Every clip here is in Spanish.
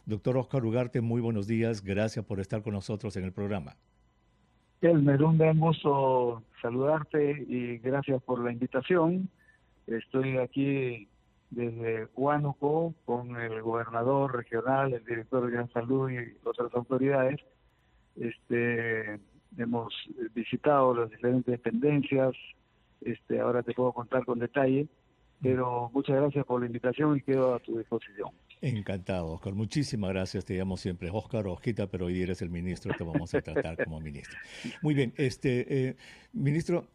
Doctor Oscar Ugarte, muy buenos días. Gracias por estar con nosotros en el programa. Elmer, un gran gusto saludarte y gracias por la invitación. Estoy aquí desde Huánuco con el gobernador regional, el director de salud y otras autoridades. Hemos visitado las diferentes dependencias. Ahora te puedo contar con detalle, pero muchas gracias por la invitación y quedo a tu disposición. Encantado, Oscar. Muchísimas gracias. Te llamo siempre Oscar o Ojita, pero hoy eres el ministro, te vamos a tratar como ministro. Muy bien, ministro,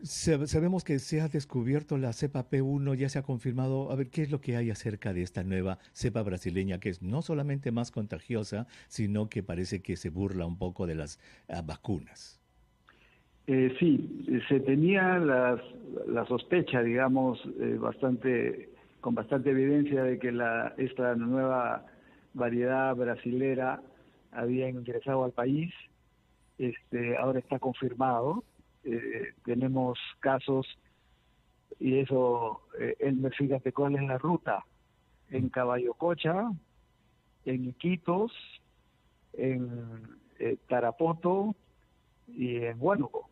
sabemos que se ha descubierto la cepa P1, ya se ha confirmado. A ver, ¿qué es lo que hay acerca de esta nueva cepa brasileña que es no solamente más contagiosa, sino que parece que se burla un poco de las vacunas? Sí, se tenía la sospecha, digamos, con bastante evidencia de que esta nueva variedad brasilera había ingresado al país. Ahora está confirmado. Tenemos casos, y eso, fíjate cuál es la ruta: en Caballococha, en Iquitos, en Tarapoto y en Huánuco.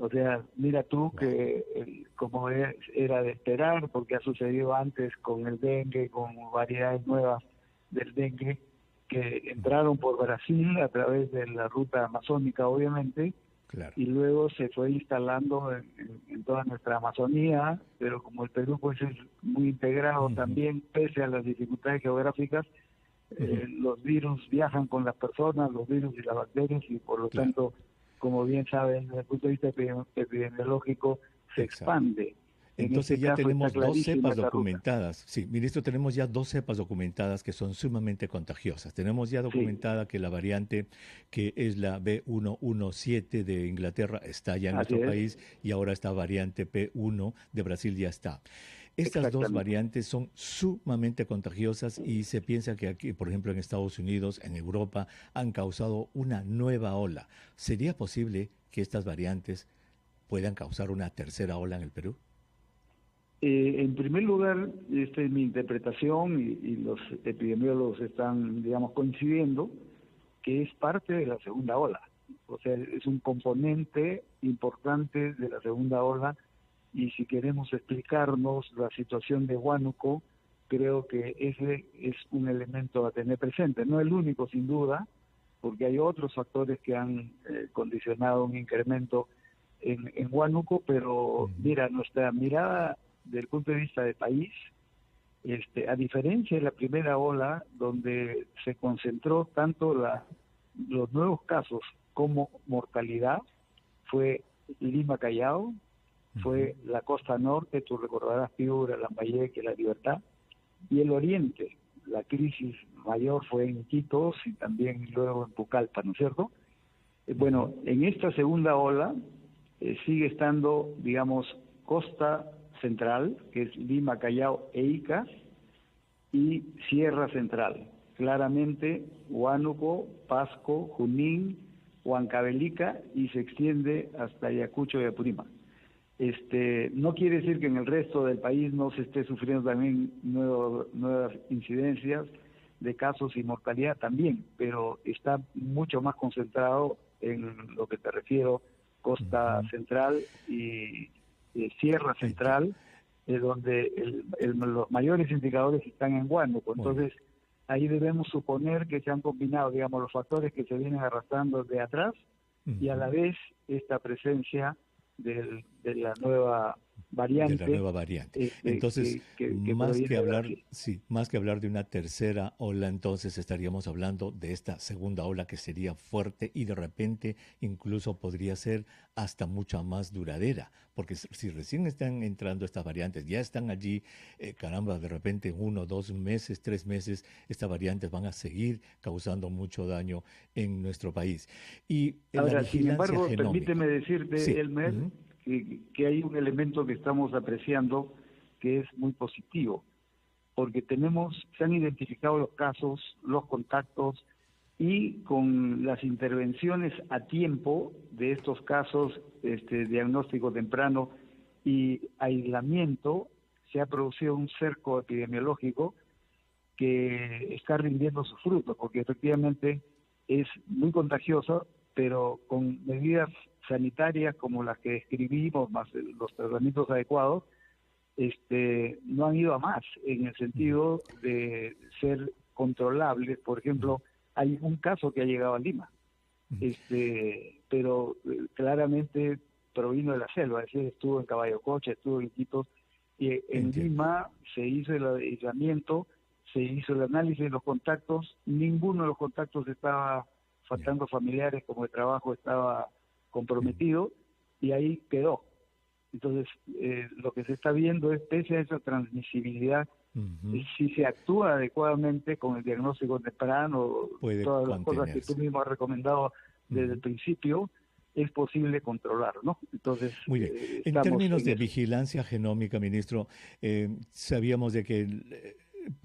O sea, mira tú que como era de esperar, porque ha sucedido antes con el dengue, con variedades nuevas del dengue, que entraron por Brasil a través de la ruta amazónica, obviamente, Claro. y luego se fue instalando en toda nuestra Amazonía, pero como el Perú pues es muy integrado también, pese a las dificultades geográficas, los virus viajan con las personas, los virus y las bacterias, y por lo tanto, como bien saben, desde el punto de vista epidemiológico, se expande. Entonces ya tenemos dos cepas documentadas. Sí, ministro, tenemos ya dos cepas documentadas que son sumamente contagiosas. Tenemos ya documentada que la variante que es la B117 de Inglaterra está ya en nuestro país, y ahora esta variante P1 de Brasil ya está. Estas dos variantes son sumamente contagiosas y se piensa que aquí, por ejemplo, en Estados Unidos, en Europa, han causado una nueva ola. ¿Sería posible que estas variantes puedan causar una tercera ola en el Perú? En primer lugar, esta es mi interpretación y los epidemiólogos están, digamos, coincidiendo que es parte de la segunda ola. O sea, es un componente importante de la segunda ola. Y si queremos explicarnos la situación de Huánuco, creo que ese es un elemento a tener presente. No el único, sin duda, porque hay otros factores que han condicionado un incremento en Huánuco, pero mira, nuestra mirada del punto de vista del país, a diferencia de la primera ola, donde se concentró tanto los nuevos casos como mortalidad, fue Lima Callao, fue la costa norte, tú recordarás Piura, Lambayeque, La Libertad, y el oriente. La crisis mayor fue en Iquitos y también luego en Pucallpa, ¿no es cierto? Bueno, en esta segunda ola sigue estando, digamos, costa central, que es Lima, Callao e Ica, y Sierra Central. Claramente Huánuco, Pasco, Junín, Huancavelica, y se extiende hasta Ayacucho y Apurímac. No quiere decir que en el resto del país no se esté sufriendo también nuevas incidencias de casos y mortalidad también, pero está mucho más concentrado en lo que te refiero, costa central y Sierra Central, donde los mayores indicadores están en Huánuco. Entonces, ahí debemos suponer que se han combinado, digamos, los factores que se vienen arrastrando de atrás y a la vez esta presencia de la nueva variante. De la nueva variante. Entonces, más que hablar de una tercera ola, entonces estaríamos hablando de esta segunda ola que sería fuerte y de repente incluso podría ser hasta mucha más duradera, porque si recién están entrando estas variantes, ya están allí, caramba, de repente en 1, 2 meses, 3 meses, estas variantes van a seguir causando mucho daño en nuestro país. Y ahora, sin embargo, permíteme decirte, Elmer, que hay un elemento que estamos apreciando que es muy positivo, porque se han identificado los casos, los contactos, y con las intervenciones a tiempo de estos casos, diagnóstico temprano y aislamiento, se ha producido un cerco epidemiológico que está rindiendo sus frutos, porque efectivamente es muy contagiosa, pero con medidas sanitarias como las que describimos, más los tratamientos adecuados, no han ido a más en el sentido de ser controlables. Por ejemplo, hay un caso que ha llegado a Lima, pero claramente provino de la selva, es decir, estuvo en Caballococha, estuvo en Iquitos, y en Lima se hizo el aislamiento, se hizo el análisis de los contactos, ninguno de los contactos estaba faltando familiares, como el trabajo estaba comprometido, y ahí quedó. Entonces, lo que se está viendo es, pese a esa transmisibilidad, si se actúa adecuadamente con el diagnóstico temprano, todas las cosas que tú mismo has recomendado desde el principio, es posible controlar, ¿no? Entonces, muy bien. En términos de vigilancia genómica, ministro, sabíamos de que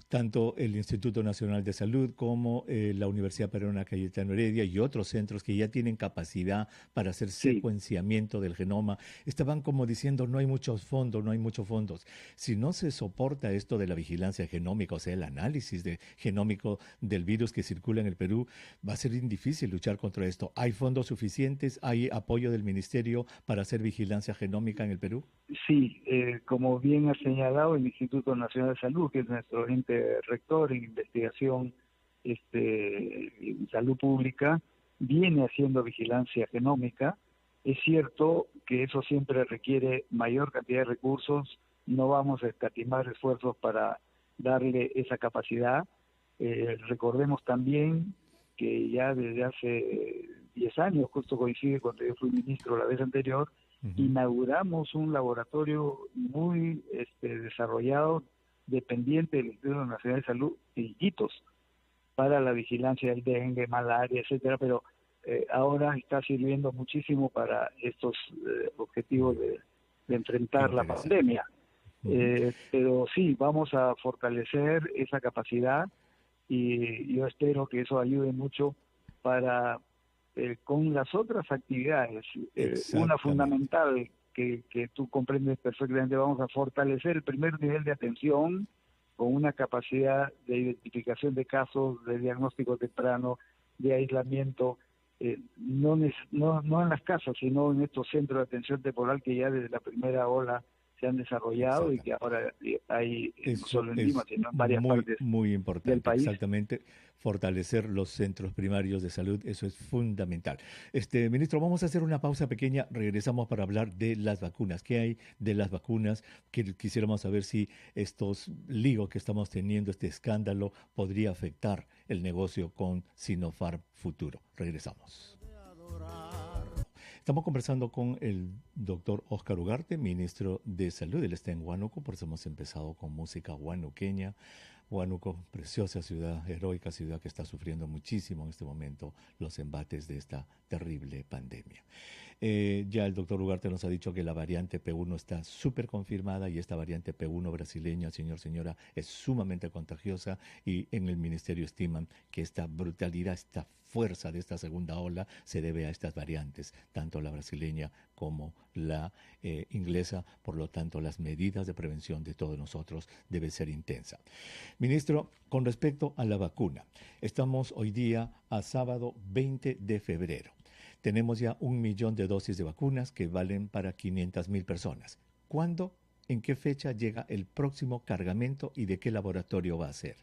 tanto el Instituto Nacional de Salud como la Universidad Peruana Cayetano Heredia y otros centros que ya tienen capacidad para hacer secuenciamiento del genoma, estaban como diciendo no hay muchos fondos. Si no se soporta esto de la vigilancia genómica, o sea, el análisis genómico del virus que circula en el Perú, va a ser difícil luchar contra esto. ¿Hay fondos suficientes? ¿Hay apoyo del Ministerio para hacer vigilancia genómica en el Perú? Sí, como bien ha señalado el Instituto Nacional de Salud, que es nuestro ente rector en investigación en salud pública, viene haciendo vigilancia genómica. Es cierto que eso siempre requiere mayor cantidad de recursos, no vamos a escatimar esfuerzos para darle esa capacidad. Recordemos también que ya desde hace 10 años, justo coincide cuando yo fui ministro la vez anterior, inauguramos un laboratorio muy desarrollado, dependiente del Instituto Nacional de Salud, en Iquitos, para la vigilancia del dengue, malaria, etcétera, pero ahora está sirviendo muchísimo para estos objetivos de enfrentar la pandemia. Pero sí, vamos a fortalecer esa capacidad y yo espero que eso ayude mucho para con las otras actividades. Una fundamental que tú comprendes perfectamente, vamos a fortalecer el primer nivel de atención con una capacidad de identificación de casos, de diagnóstico temprano, de aislamiento, no en las casas, sino en estos centros de atención temporal que ya desde la primera ola se han desarrollado y que ahora hay no solo en Lima, sino en varias partes muy importante, del país. Exactamente, fortalecer los centros primarios de salud, eso es fundamental. Ministro, vamos a hacer una pausa pequeña, regresamos para hablar de las vacunas. ¿Qué hay de las vacunas? Quisiéramos saber si estos líos que estamos teniendo, este escándalo, podría afectar el negocio con Sinopharm futuro. Regresamos. Estamos conversando con el doctor Óscar Ugarte, ministro de Salud. Él está en Huánuco, por eso hemos empezado con música huanuqueña. Huánuco, preciosa ciudad, heroica ciudad que está sufriendo muchísimo en este momento los embates de esta terrible pandemia. Ya el doctor Ugarte nos ha dicho que la variante P1 está súper confirmada y esta variante P1 brasileña, señora, es sumamente contagiosa y en el ministerio estiman que esta brutalidad, esta fuerza de esta segunda ola se debe a estas variantes, tanto la brasileña como la inglesa. Por lo tanto, las medidas de prevención de todos nosotros deben ser intensas. Ministro, con respecto a la vacuna, estamos hoy día a sábado 20 de febrero. Tenemos ya 1 millón de dosis de vacunas que valen para 500,000 personas. ¿Cuándo, en qué fecha llega el próximo cargamento y de qué laboratorio va a ser?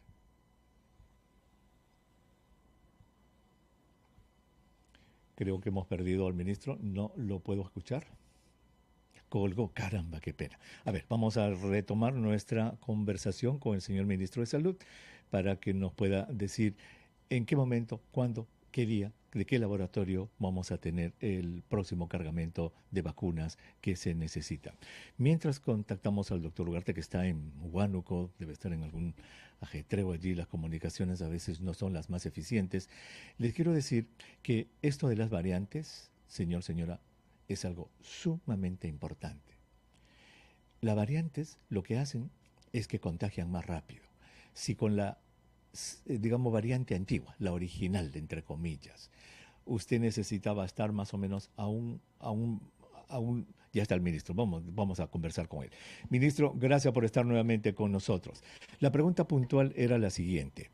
Creo que hemos perdido al ministro, no lo puedo escuchar. Colgó, caramba, qué pena. A ver, vamos a retomar nuestra conversación con el señor ministro de Salud para que nos pueda decir en qué momento, cuándo, qué día, de qué laboratorio vamos a tener el próximo cargamento de vacunas que se necesita. Mientras contactamos al doctor Ugarte, que está en Huánuco, debe estar en algún ajetreo allí, las comunicaciones a veces no son las más eficientes, les quiero decir que esto de las variantes, señora, es algo sumamente importante. Las variantes lo que hacen es que contagian más rápido. Si con la, variante antigua, la original, entre comillas, usted necesitaba estar más o menos a un Ya está el ministro, vamos a conversar con él. Ministro, gracias por estar nuevamente con nosotros. La pregunta puntual era la siguiente.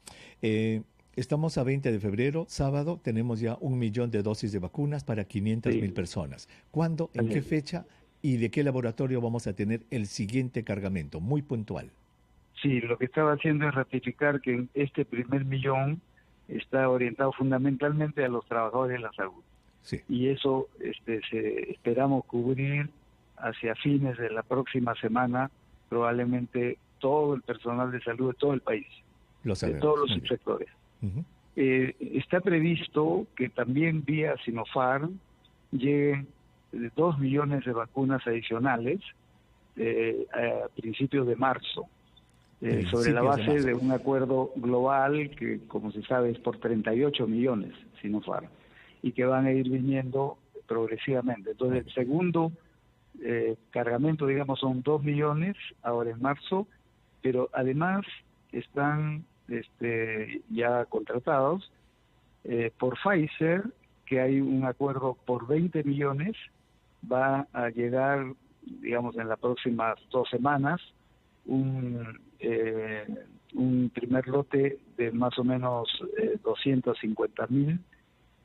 Estamos a 20 de febrero, sábado, tenemos ya 1 millón de dosis de vacunas para 500.000 personas. ¿Cuándo, en qué fecha y de qué laboratorio vamos a tener el siguiente cargamento? Muy puntual. Sí, lo que estaba haciendo es ratificar que este primer millón está orientado fundamentalmente a los trabajadores de la salud. Sí. Y eso esperamos cubrir hacia fines de la próxima semana, probablemente todo el personal de salud de todo el país, Lo sabemos, de todos los sectores. Está previsto que también vía Sinopharm lleguen 2 millones de vacunas adicionales a principios de marzo, sobre la base de un acuerdo global que, como se sabe, es por 38 millones Sinopharm, y que van a ir viniendo progresivamente. Entonces, el segundo cargamento, digamos, son 2 millones ahora en marzo, pero además están ya contratados por Pfizer, que hay un acuerdo por 20 millones, va a llegar, digamos, en las próximas 2 semanas, un primer lote de más o menos 250.000,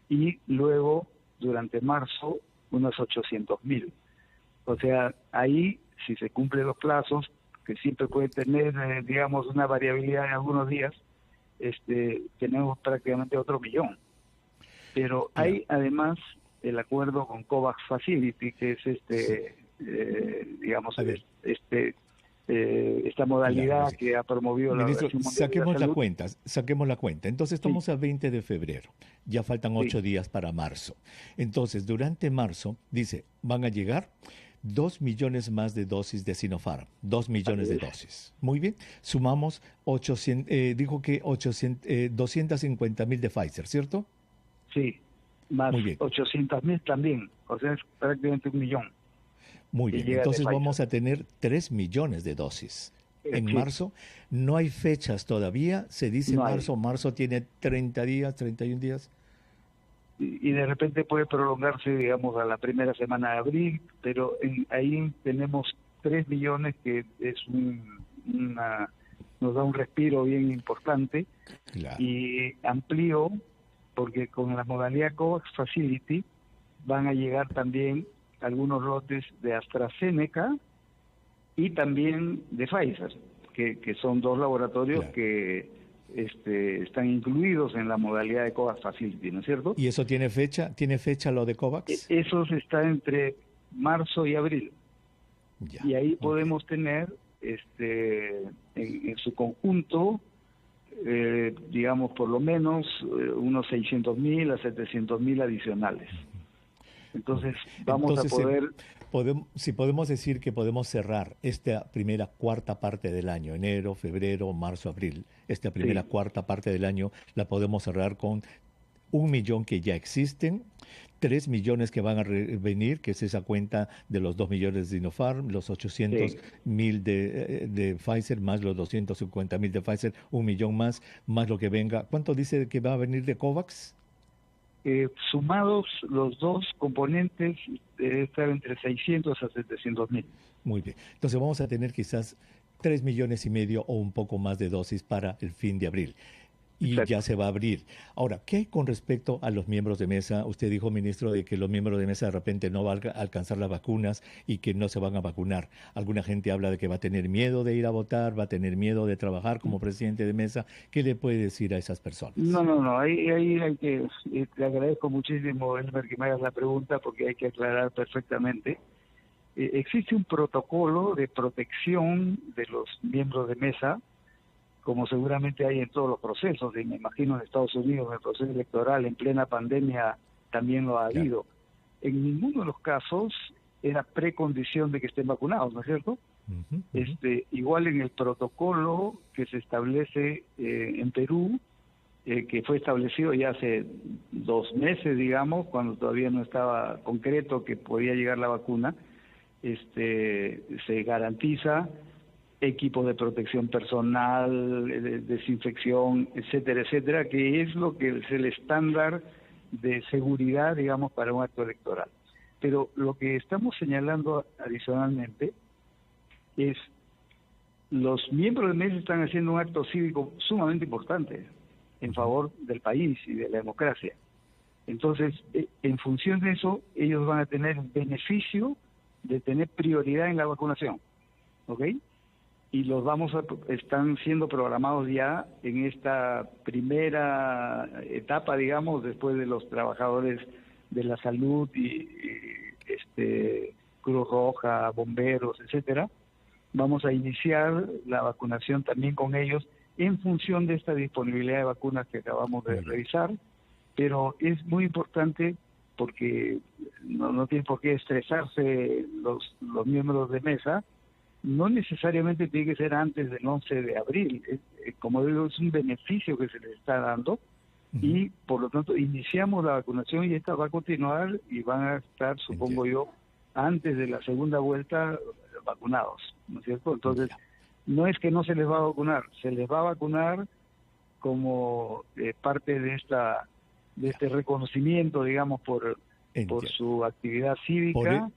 y luego, durante marzo, unos 800.000. O sea, ahí, si se cumplen los plazos, que siempre puede tener, digamos, una variabilidad en algunos días, tenemos prácticamente otro millón. Pero hay además el acuerdo con COVAX Facility, que es digamos, esta modalidad que ha promovido la Ministro, Organización Mundial de la Salud. saquemos la cuenta. Entonces estamos a 20 de febrero, ya faltan 8 días para marzo. Entonces, durante marzo, dice, van a llegar 2 millones más de dosis de Sinopharm, 2 millones de dosis. Muy bien, sumamos 250.000 de Pfizer, ¿cierto? Sí, más 800.000 también, o sea, es prácticamente 1 millón. Muy bien, entonces vamos a tener 3 millones de dosis. En marzo, no hay fechas todavía, se dice marzo tiene 30 días, 31 días. Y de repente puede prolongarse, digamos, a la primera semana de abril, pero ahí tenemos 3 millones, que es nos da un respiro bien importante. Claro. Y amplío, porque con la modalidad COVAX Facility van a llegar también algunos lotes de AstraZeneca y también de Pfizer, que son 2 laboratorios que están incluidos en la modalidad de COVAX Facility, ¿no es cierto? ¿Y eso tiene fecha? ¿Tiene fecha lo de COVAX? Eso está entre marzo y abril. Ya, y ahí podemos tener en su conjunto, digamos, por lo menos unos 600.000 a 700.000 adicionales. Entonces vamos a poder... podemos decir que podemos cerrar esta primera cuarta parte del año, enero, febrero, marzo, abril, esta primera cuarta parte del año la podemos cerrar con 1 millón que ya existen, 3 millones que van a venir, que es esa cuenta de los 2 millones de Sinopharm, los 800.000 de Pfizer, más los 250.000 de Pfizer, 1 millón más lo que venga. ¿Cuánto dice que va a venir de COVAX? Sumados los 2 componentes, debe estar entre 600 a 700.000. Muy bien. Entonces vamos a tener quizás 3 millones y medio o un poco más de dosis para el fin de abril. Y ya se va a abrir. Ahora, ¿qué hay con respecto a los miembros de mesa? Usted dijo, ministro, de que los miembros de mesa de repente no van a alcanzar las vacunas y que no se van a vacunar. Alguna gente habla de que va a tener miedo de ir a votar, va a tener miedo de trabajar como presidente de mesa. ¿Qué le puede decir a esas personas? No. Ahí hay que... Te agradezco muchísimo, Elmer, que me hagas la pregunta, porque hay que aclarar perfectamente. Existe un protocolo de protección de los miembros de mesa, como seguramente hay en todos los procesos, y me imagino en Estados Unidos, en el proceso electoral, en plena pandemia, también lo ha habido. En ninguno de los casos era precondición de que estén vacunados, ¿no es cierto? Igual en el protocolo que se establece en Perú, que fue establecido ya hace 2 meses, digamos, cuando todavía no estaba concreto que podía llegar la vacuna, se garantiza equipos de protección personal, desinfección, etcétera, que es lo que es el estándar de seguridad, digamos, para un acto electoral. Pero lo que estamos señalando adicionalmente es los miembros del MES están haciendo un acto cívico sumamente importante en favor del país y de la democracia. Entonces, en función de eso, ellos van a tener el beneficio de tener prioridad en la vacunación, ¿ok? Y están siendo programados ya en esta primera etapa, digamos, después de los trabajadores de la salud y Cruz Roja, bomberos, etcétera. Vamos a iniciar la vacunación también con ellos en función de esta disponibilidad de vacunas que acabamos de revisar, pero es muy importante porque no tiene por qué estresarse los miembros de mesa. No necesariamente tiene que ser antes del 11 de abril. Como digo, es un beneficio que se les está dando y por lo tanto iniciamos la vacunación y esta va a continuar y van a estar, supongo yo, antes de la segunda vuelta vacunados, ¿no es cierto? Entonces, no es que no se les va a vacunar, se les va a vacunar como parte de este reconocimiento, digamos, por su actividad cívica.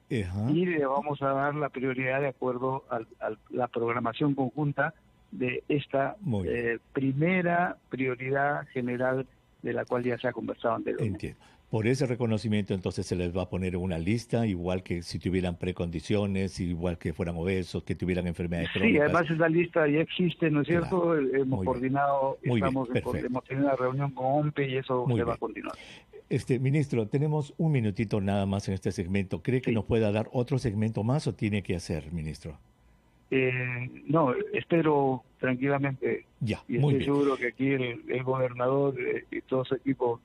Y le vamos a dar la prioridad de acuerdo a la programación conjunta de esta primera prioridad general de la cual ya se ha conversado anteriormente. Entiendo. Por ese reconocimiento entonces se les va a poner una lista, igual que si tuvieran precondiciones, igual que fueran obesos, que tuvieran enfermedades crónicas. Sí, además esa lista ya existe, ¿no es cierto? Claro. Hemos coordinado, hemos tenido una reunión con OMPE y eso se va a continuar. Ministro, tenemos un minutito nada más en este segmento. ¿Cree que nos pueda dar otro segmento más o tiene que hacer, ministro? No, espero tranquilamente. Ya, y muy estoy bien. seguro que aquí el gobernador y todo su equipo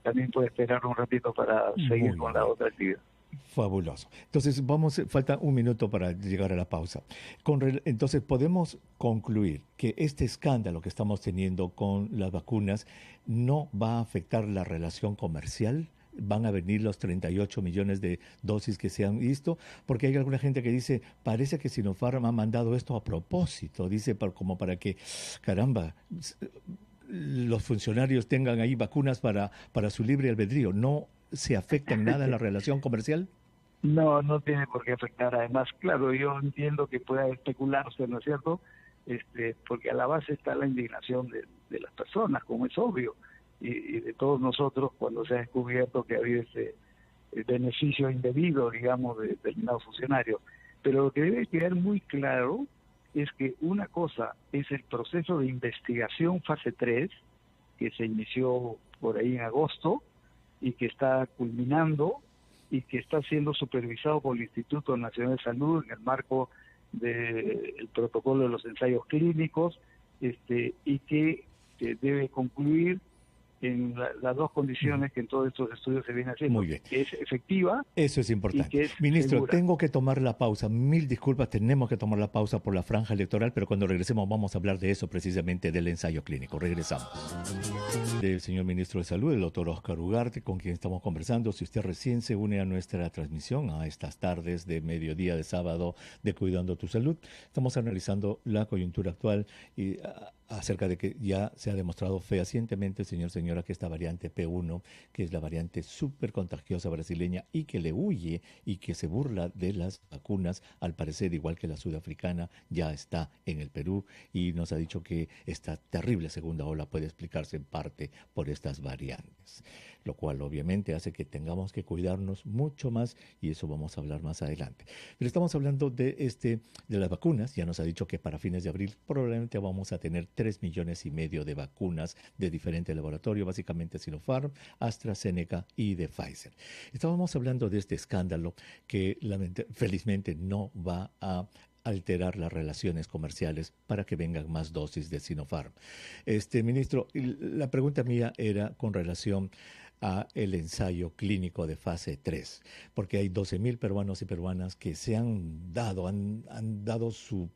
también puede esperar un ratito para seguir con la otra actividad. Fabuloso. Entonces, falta un minuto para llegar a la pausa. Entonces, podemos concluir que este escándalo que estamos teniendo con las vacunas no va a afectar la relación comercial. Van a venir los 38 millones de dosis que se han visto, porque hay alguna gente que dice, parece que Sinopharm ha mandado esto a propósito, dice como para que, caramba, los funcionarios tengan ahí vacunas para su libre albedrío. ¿No se afecta en nada en la relación comercial? No tiene por qué afectar. Además, claro, yo entiendo que pueda especularse, ¿no es cierto? Porque a la base está la indignación de las personas, como es obvio, y de todos nosotros cuando se ha descubierto que ha habido ese beneficio indebido, digamos, de determinados funcionarios. Pero lo que debe quedar muy claro es que una cosa es el proceso de investigación fase 3, que se inició por ahí en agosto y que está culminando y que está siendo supervisado por el Instituto Nacional de Salud en el marco del protocolo de los ensayos clínicos, y que debe concluir en las dos condiciones que en todos estos estudios se viene haciendo. Muy bien. Que es efectiva. Eso es importante. Y que es Ministro, segura. tengo que tomar la pausa. Mil disculpas, tenemos que tomar la pausa por la franja electoral, pero cuando regresemos vamos a hablar de eso precisamente, del ensayo clínico. Regresamos. Del señor ministro de Salud, el doctor Óscar Ugarte, con quien estamos conversando. Si usted recién se une a nuestra transmisión, a estas tardes de mediodía de sábado de Cuidando tu Salud, estamos analizando la coyuntura actual y acerca de que ya se ha demostrado fehacientemente, señora, que esta variante P1, que es la variante súper contagiosa brasileña y que le huye y que se burla de las vacunas, al parecer, igual que la sudafricana, ya está en el Perú y nos ha dicho que esta terrible segunda ola puede explicarse en parte por estas variantes, lo cual obviamente hace que tengamos que cuidarnos mucho más y eso vamos a hablar más adelante. Pero estamos hablando de las vacunas. Ya nos ha dicho que para fines de abril probablemente vamos a tener 3,5 millones de vacunas de diferentes laboratorios, básicamente Sinopharm, AstraZeneca y de Pfizer. Estábamos hablando de este escándalo que felizmente no va a alterar las relaciones comerciales para que vengan más dosis de Sinopharm. Ministro, la pregunta mía era con relación a el ensayo clínico de fase 3, porque hay 12,000 peruanos y peruanas que se han dado su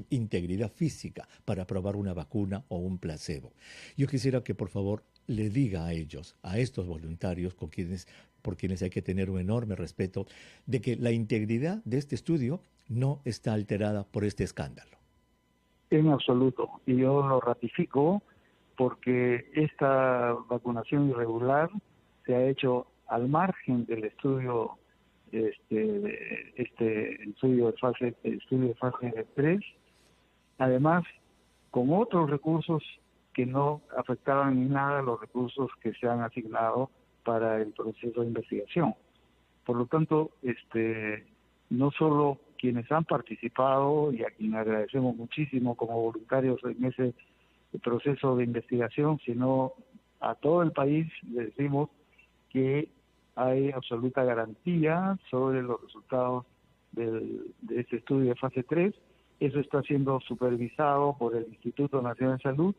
integridad física para probar una vacuna o un placebo. Yo quisiera que por favor le diga a ellos, a estos voluntarios por quienes hay que tener un enorme respeto, de que la integridad de este estudio no está alterada por este escándalo. En absoluto, y yo lo ratifico porque esta vacunación irregular se ha hecho al margen del estudio estudio de fase 3, además con otros recursos que no afectaban en nada los recursos que se han asignado para el proceso de investigación. Por lo tanto, no solo quienes han participado y a quien agradecemos muchísimo como voluntarios en ese proceso de investigación, sino a todo el país le decimos que hay absoluta garantía sobre los resultados de este estudio de fase 3. Eso está siendo supervisado por el Instituto Nacional de Salud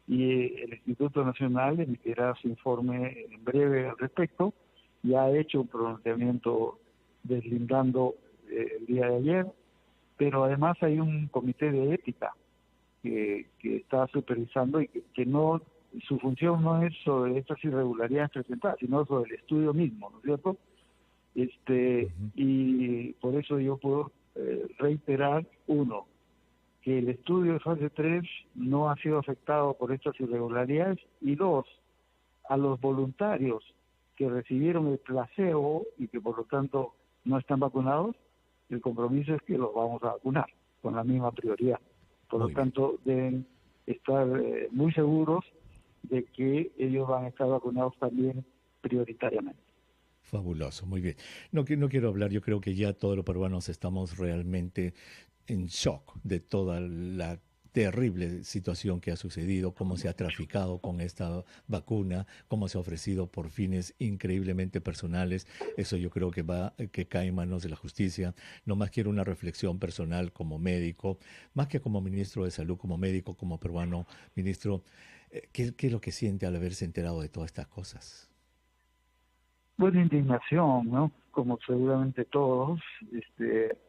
y el Instituto Nacional emitirá su informe en breve al respecto. Ya ha hecho un pronunciamiento deslindando el día de ayer, pero además hay un comité de ética que está supervisando y que no, su función no es sobre estas irregularidades presentadas, sino sobre el estudio mismo, ¿no es cierto? Y por eso yo puedo reiterar, uno, que el estudio de fase 3 no ha sido afectado por estas irregularidades, y dos, a los voluntarios que recibieron el placebo y que por lo tanto no están vacunados, el compromiso es que los vamos a vacunar con la misma prioridad. Por lo tanto, deben estar muy seguros de que ellos van a estar vacunados también prioritariamente. Fabuloso, muy bien. No quiero hablar, yo creo que ya todos los peruanos estamos realmente en shock de toda la terrible situación que ha sucedido, cómo se ha traficado con esta vacuna, cómo se ha ofrecido por fines increíblemente personales. Eso yo creo que cae en manos de la justicia. No más quiero una reflexión personal como médico, más que como ministro de Salud, como médico, como peruano. Ministro, ¿qué es lo que siente al haberse enterado de todas estas cosas? Buena indignación, ¿no? Como seguramente todos,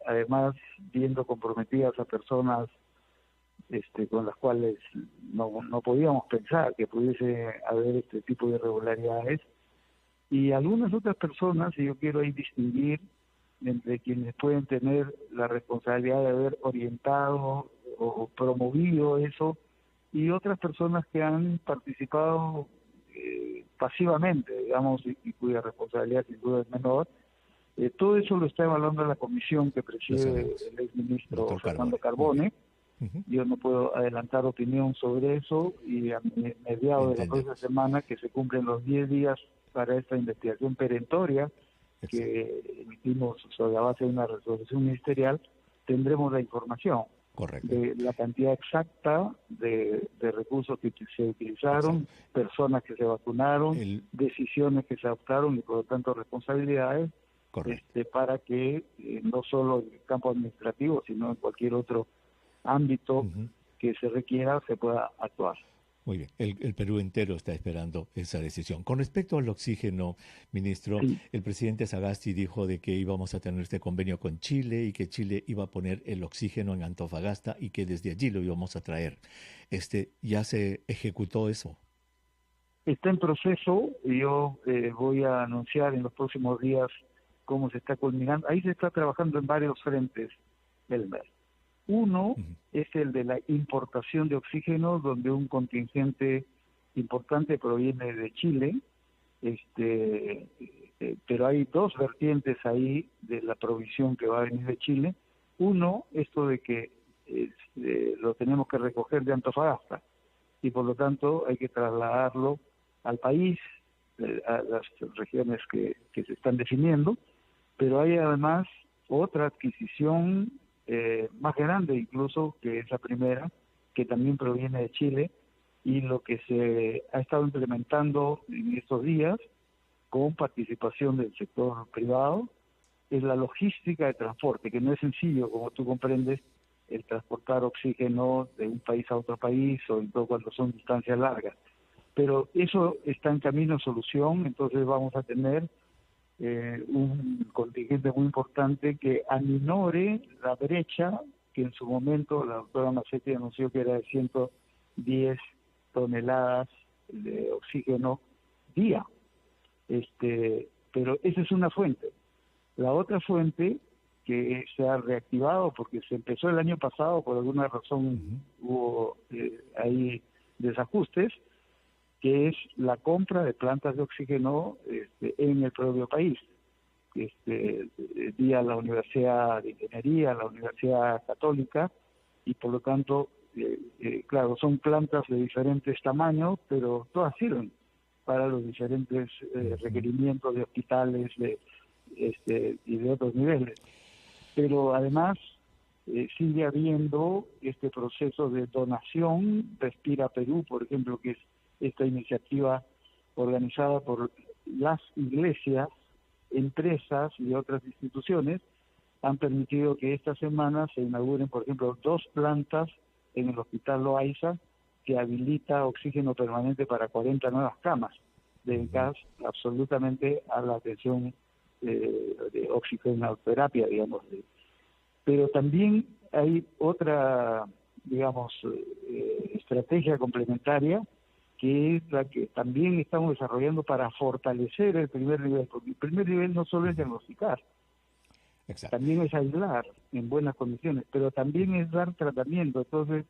además viendo comprometidas a personas con las cuales no podíamos pensar que pudiese haber este tipo de irregularidades, y algunas otras personas, y yo quiero ahí distinguir entre quienes pueden tener la responsabilidad de haber orientado o promovido eso, y otras personas que han participado pasivamente, digamos, y cuya responsabilidad sin duda es menor. Todo eso lo está evaluando la comisión que preside el exministro Fernando Carbone. Yo no puedo adelantar opinión sobre eso, y a mediados de la próxima semana, que se cumplen los 10 días para esta investigación perentoria que emitimos sobre la base de una resolución ministerial, tendremos la información de la cantidad exacta de recursos que se utilizaron, personas que se vacunaron, decisiones que se adoptaron y por lo tanto responsabilidades, para que no solo en el campo administrativo, sino en cualquier otro ámbito que se requiera se pueda actuar. Muy bien, el Perú entero está esperando esa decisión. Con respecto al oxígeno, ministro, el presidente Sagasti dijo de que íbamos a tener este convenio con Chile y que Chile iba a poner el oxígeno en Antofagasta y que desde allí lo íbamos a traer. ¿Ya se ejecutó eso? Está en proceso, y yo voy a anunciar en los próximos días cómo se está culminando. Ahí se está trabajando en varios frentes, Elmer. Uno es el de la importación de oxígeno, donde un contingente importante proviene de Chile, pero hay dos vertientes ahí de la provisión que va a venir de Chile. Uno, esto de que lo tenemos que recoger de Antofagasta, y por lo tanto hay que trasladarlo al país, a las regiones que se están definiendo, pero hay además otra adquisición más grande incluso, que es la primera, que también proviene de Chile, y lo que se ha estado implementando en estos días con participación del sector privado es la logística de transporte, que no es sencillo, como tú comprendes, el transportar oxígeno de un país a otro país, sobre todo cuando son distancias largas. Pero eso está en camino a solución, entonces vamos a tener un contingente muy importante que aminore la brecha que en su momento la doctora Macetti anunció que era de 110 toneladas de oxígeno día. Pero esa es una fuente. La otra fuente, que se ha reactivado porque se empezó el año pasado, por alguna razón hubo ahí desajustes, que es la compra de plantas de oxígeno en el propio país, vía la Universidad de Ingeniería, la Universidad Católica, y por lo tanto, claro, son plantas de diferentes tamaños, pero todas sirven para los diferentes requerimientos de hospitales y de otros niveles. Pero además sigue habiendo este proceso de donación. Respira Perú, por ejemplo, que es esta iniciativa organizada por las iglesias, empresas y otras instituciones, han permitido que esta semana se inauguren, por ejemplo, 2 plantas en el Hospital Loaiza, que habilita oxígeno permanente para 40 nuevas camas dedicadas absolutamente a la atención de oxigenoterapia, digamos. Pero también hay otra, digamos, estrategia complementaria, que es la que también estamos desarrollando para fortalecer el primer nivel, porque el primer nivel no solo es diagnosticar, también es aislar en buenas condiciones, pero también es dar tratamiento. Entonces,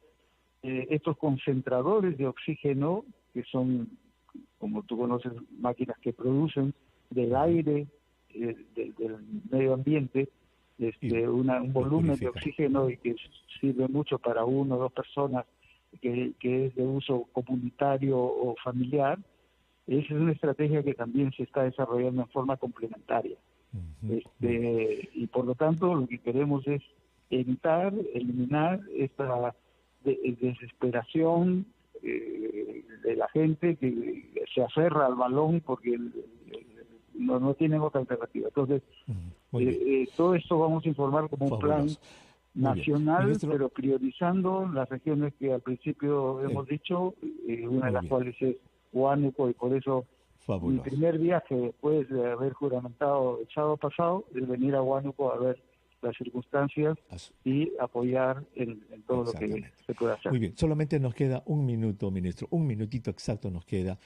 estos concentradores de oxígeno, que son, como tú conoces, máquinas que producen del aire, del medio ambiente, un volumen de oxígeno, y que sirve mucho para 1 o 2 personas, que es de uso comunitario o familiar. Esa es una estrategia que también se está desarrollando en forma complementaria. Y por lo tanto lo que queremos es eliminar esta desesperación de la gente que se aferra al balón porque no tienen otra alternativa. Entonces, todo esto vamos a informar como un plan nacional, pero priorizando las regiones que al principio hemos dicho, una de las cuales es Huánuco, y por eso mi primer viaje después de haber juramentado el sábado pasado es venir a Huánuco a ver las circunstancias y apoyar en todo lo que se pueda hacer. Muy bien, solamente nos queda un minuto, ministro, un minutito exacto nos queda.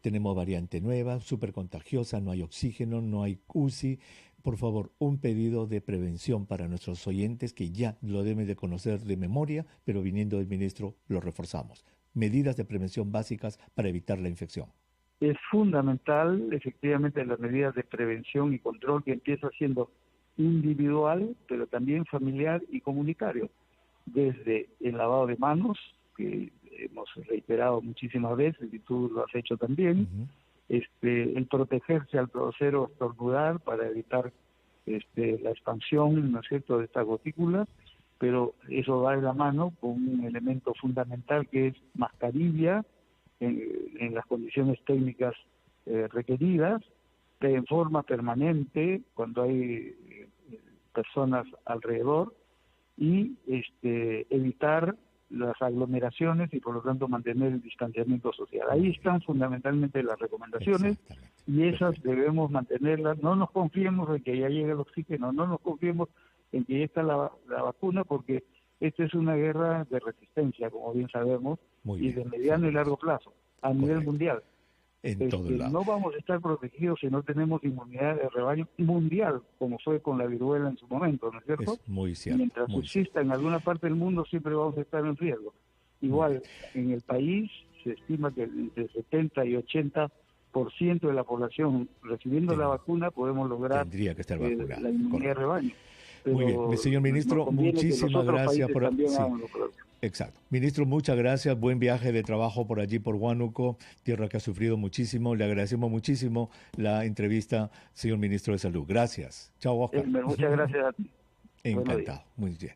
Tenemos variante nueva, súper contagiosa, no hay oxígeno, no hay UCI. Por favor, un pedido de prevención para nuestros oyentes que ya lo deben de conocer de memoria, pero viniendo del ministro lo reforzamos. Medidas de prevención básicas para evitar la infección. Es fundamental, efectivamente, las medidas de prevención y control, que empieza siendo individual, pero también familiar y comunitario. Desde el lavado de manos, que hemos reiterado muchísimas veces y tú lo has hecho también, el protegerse al toser o estornudar para evitar la expansión, ¿no es cierto?, de estas gotículas, pero eso va de la mano con un elemento fundamental que es mascarilla en las condiciones técnicas requeridas, en forma permanente cuando hay personas alrededor, y evitar las aglomeraciones y por lo tanto mantener el distanciamiento social. Ahí están fundamentalmente las recomendaciones, y esas debemos mantenerlas. No nos confiemos en que ya llegue el oxígeno, no nos confiemos en que ya está la vacuna, porque esta es una guerra de resistencia, como bien sabemos, y de mediano y largo plazo, a nivel mundial. No vamos a estar protegidos si no tenemos inmunidad de rebaño mundial, como fue con la viruela en su momento, ¿no es cierto? Es muy cierto. Mientras exista en alguna parte del mundo, siempre vamos a estar en riesgo. Igual, en el país se estima que entre 70 y 80% de la población recibiendo la vacuna podemos lograr tendría que estar vacunada. La inmunidad de rebaño. Pero muy bien, señor ministro, muchísimas gracias por... Exacto. Ministro, muchas gracias. Buen viaje de trabajo por allí, por Huánuco, tierra que ha sufrido muchísimo. Le agradecemos muchísimo la entrevista, señor ministro de Salud. Gracias. Chao, Oscar. Muchas gracias a ti. Encantado. Muy bien.